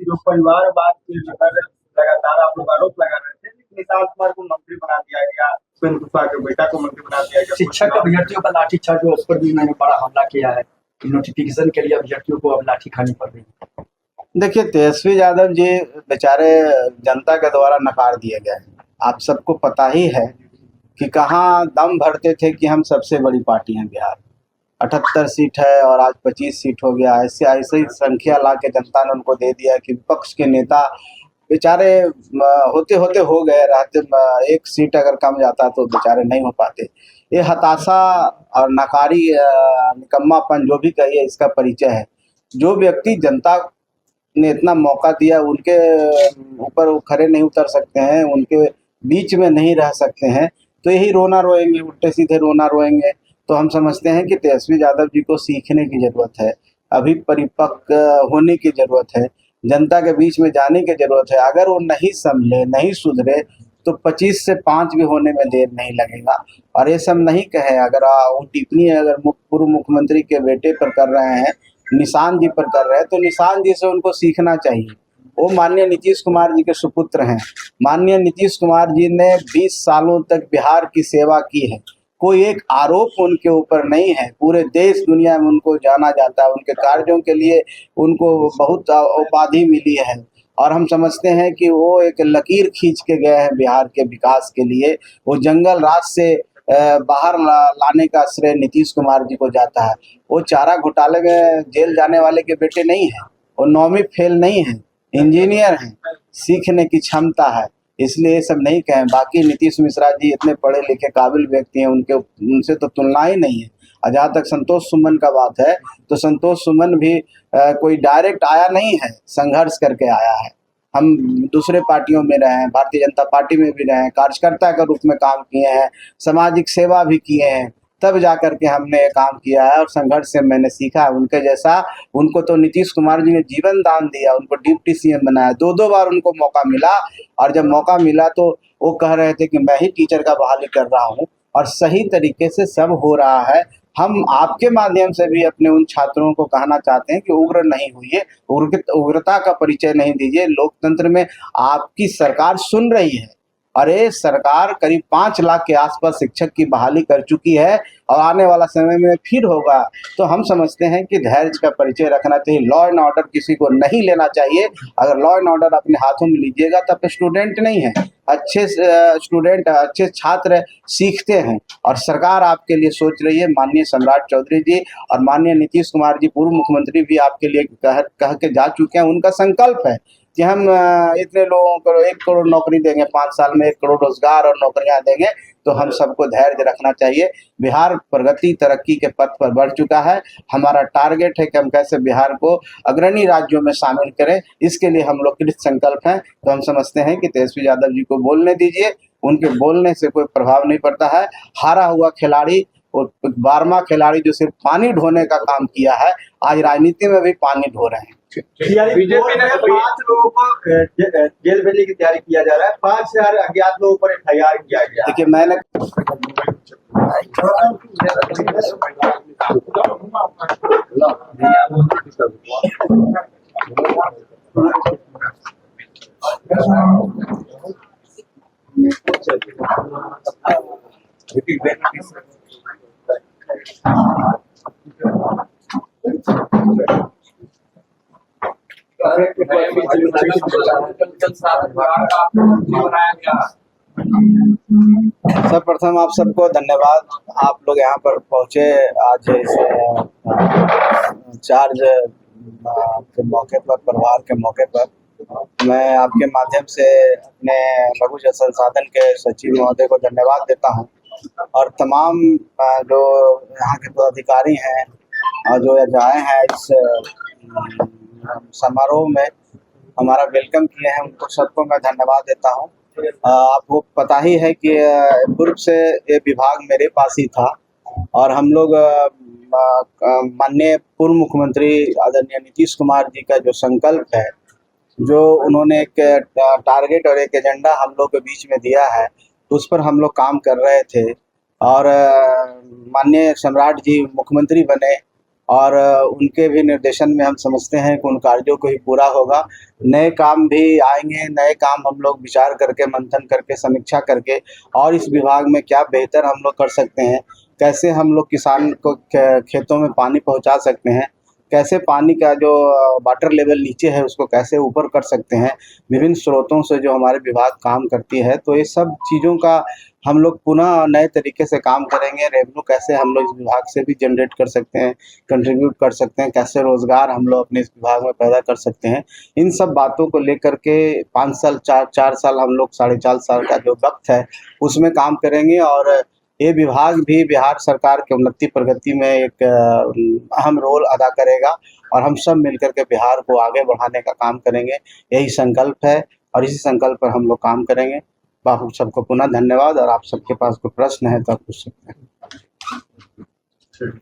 जो परिवारवाद के लेकर लगातार आप लोग आरोप लगा रहे थे, नीतीश कुमार को मंत्री बना दिया गया, उपेंद्र कुशवाहा के बेटा को मंत्री बना दिया गया। शिक्षक अभ्यर्थियों का लाठीचार्ज हुआ, उस पर भी मैंने बड़ा हमला किया है कि नोटिफिकेशन के लिए अभ्यर्थियों को अब लाठी खानी पड़ रही है। देखिए, तेजस्वी यादव जी बेचारे जनता के द्वारा नकार दिए गए। आप सबको पता ही है कि कहाँ दम भरते थे कि हम सबसे बड़ी पार्टी हैं बिहार, 78 सीट है और आज 25 सीट हो गया। ऐसे ऐसे ही संख्या ला के जनता ने उनको दे दिया कि विपक्ष के नेता बेचारे होते होते हो गए, रहते एक सीट अगर कम जाता तो बेचारे नहीं हो पाते। ये हताशा और नकारी निकम्मापन जो भी कहिए, इसका परिचय है। जो व्यक्ति जनता ने इतना मौका दिया, उनके ऊपर वो खड़े नहीं उतर सकते हैं, उनके बीच में नहीं रह सकते हैं, तो यही रोना रोएंगे, उल्टे सीधे रोना रोएंगे। तो हम समझते हैं कि तेजस्वी यादव जी को सीखने की ज़रूरत है, अभी परिपक्व होने की ज़रूरत है, जनता के बीच में जाने की ज़रूरत है। अगर वो नहीं संभले, नहीं सुधरे, तो 25 से 5 भी होने में देर नहीं लगेगा। और ये सब नहीं कहे, अगर वो टिप्पणी अगर पूर्व मुख्यमंत्री के बेटे पर कर रहे हैं, निशान जी पर कर रहे हैं, तो निशान जी से उनको सीखना चाहिए। वो माननीय नीतीश कुमार जी के सुपुत्र हैं। माननीय नीतीश कुमार जी ने 20 सालों तक बिहार की सेवा की है, कोई एक आरोप उनके ऊपर नहीं है। पूरे देश दुनिया में उनको जाना जाता है, उनके कार्यों के लिए उनको बहुत उपाधि मिली है। और हम समझते हैं कि वो एक लकीर खींच के गए हैं बिहार के विकास के लिए। वो जंगल राज से बाहर लाने का श्रेय नीतीश कुमार जी को जाता है। वो चारा घोटाले में जेल जाने वाले के बेटे नहीं हैं, वो 9वीं फेल नहीं हैं, इंजीनियर हैं, सीखने की क्षमता है, इसलिए ये सब नहीं कहें। बाकी नीतीश मिश्रा जी इतने पढ़े लिखे काबिल व्यक्ति हैं, उनसे तो तुलना ही नहीं है। और जहाँ तक संतोष सुमन का बात है, तो संतोष सुमन भी कोई डायरेक्ट आया नहीं है, संघर्ष करके आया है। हम दूसरे पार्टियों में रहे हैं, भारतीय जनता पार्टी में भी रहे हैं, कार्यकर्ता के रूप में काम किए हैं, सामाजिक सेवा भी किए हैं, तब जा कर के हमने ये काम किया है और संघर्ष से मैंने सीखा है। उनके जैसा, उनको तो नीतीश कुमार जी ने जीवन दान दिया, उनको डिप्टी सीएम बनाया, 2-2 बार उनको मौका मिला। और जब मौका मिला तो वो कह रहे थे कि मैं ही टीचर का बहाली कर रहा हूँ, और सही तरीके से सब हो रहा है। हम आपके माध्यम से भी अपने उन छात्रों को कहना चाहते हैं कि उग्र नहीं हुई, उग्रता का परिचय नहीं दीजिए। लोकतंत्र में आपकी सरकार सुन रही है। अरे सरकार करीब 5 लाख के आसपास शिक्षक की बहाली कर चुकी है और आने वाला समय में फिर होगा। तो हम समझते हैं कि धैर्य का परिचय रखना चाहिए। लॉ एंड ऑर्डर किसी को नहीं लेना चाहिए। अगर लॉ एंड ऑर्डर अपने हाथों में लीजिएगा तब तो स्टूडेंट नहीं है। अच्छे स्टूडेंट, अच्छे छात्र सीखते हैं और सरकार आपके लिए सोच रही है। माननीय सम्राट चौधरी जी और माननीय नीतीश कुमार जी पूर्व मुख्यमंत्री भी आपके लिए कह के जा चुके हैं। उनका संकल्प है कि हम इतने लोगों को 1 करोड़ नौकरी देंगे, 5 साल में 1 करोड़ रोजगार और नौकरियां देंगे। तो हम सबको धैर्य रखना चाहिए। बिहार प्रगति तरक्की के पथ पर बढ़ चुका है। हमारा टारगेट है कि हम कैसे बिहार को अग्रणी राज्यों में शामिल करें, इसके लिए हम लोग कृत संकल्प हैं। तो हम समझते हैं कि तेजस्वी यादव जी को बोलने दीजिए, उनके बोलने से कोई प्रभाव नहीं पड़ता है। हारा हुआ खिलाड़ी और 12वां खिलाड़ी जो सिर्फ पानी ढोने का काम किया है, आज राजनीति में भी पानी ढो रहे हैं। बीजेपी ने 5 लोगों को जेल भेजने की तैयारी किया जा रहा है, 5 से अज्ञात लोगों पर FIR किया गया। देखिए, मैंने सर्वप्रथम आप सबको धन्यवाद। आप लोग यहाँ पर पहुँचे आज इस चार्ज के मौके पर, परिवार के मौके पर। मैं आपके माध्यम से अपने लघु जल संसाधन के सचिव महोदय को धन्यवाद देता हूँ और तमाम जो यहाँ के पदाधिकारी हैं और जो आए हैं इस समारोह में हमारा वेलकम किए हैं, उनको सबको मैं धन्यवाद देता हूँ। आपको पता ही है कि पूर्व से ये विभाग मेरे पास ही था और हम लोग माननीय पूर्व मुख्यमंत्री आदरणीय नीतीश कुमार जी का जो संकल्प है, जो उन्होंने एक टारगेट और एक एजेंडा हम लोग के बीच में दिया है, उस पर हम लोग काम कर रहे थे। और माननीय सम्राट जी मुख्यमंत्री बने और उनके भी निर्देशन में हम समझते हैं कि उन कार्यों को ही पूरा होगा। नए काम भी आएंगे, नए काम हम लोग विचार करके, मंथन करके, समीक्षा करके और इस विभाग में क्या बेहतर हम लोग कर सकते हैं, कैसे हम लोग किसान को खेतों में पानी पहुंचा सकते हैं, कैसे पानी का जो वाटर लेवल नीचे है उसको कैसे ऊपर कर सकते हैं, विभिन्न स्रोतों से जो हमारे विभाग काम करती है, तो ये सब चीज़ों का हम लोग पुनः नए तरीके से काम करेंगे। रेवेन्यू कैसे हम लोग इस विभाग से भी जनरेट कर सकते हैं, कंट्रीब्यूट कर सकते हैं, कैसे रोज़गार हम लोग अपने इस विभाग में पैदा कर सकते हैं, इन सब बातों को लेकर के 5 साल 4 साल हम लोग 4.5 साल का जो वक्त है उसमें काम करेंगे। और ये विभाग भी बिहार सरकार की उन्नति प्रगति में एक अहम रोल अदा करेगा और हम सब मिलकर के बिहार को आगे बढ़ाने का काम करेंगे। यही संकल्प है और इसी संकल्प पर हम लोग काम करेंगे। बापू सबको पुनः धन्यवाद और आप सबके पास कोई प्रश्न है तो आप पूछ सकते हैं। ठीक।